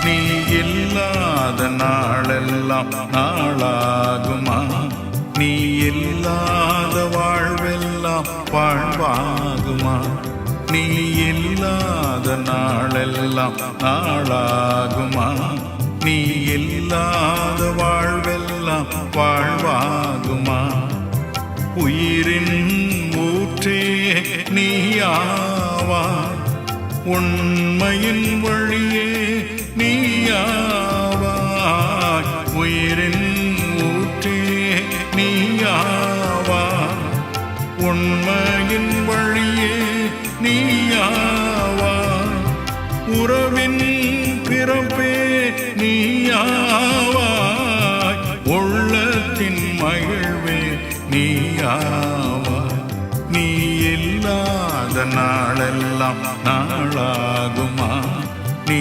நீ இல்லாத நாளெல்லாம் நாளாகுமா? நீ இல்லாத வாழ்வெல்லாம் வாழ்வாகுமா? நீ இல்லாத நாளெல்லாம் நாளாகுமா? நீ இல்லாத வாழ்வெல்லாம் வாழ்வாகுமா? உயிரின் ஊற்றே நீயாவாய், உண்மையின் வழியே நீயாவாய். உயிரின் ஊற்றே நீயாவாய், உண்மையின் வழியே நீயாவாய். உறவின் பிறப்பே நீயாவாய், உள்ளத்தின் மகிழ்வே நீயாவாய். நீ இல்லாத நாளெல்லாம் நாளாகுமா? நீ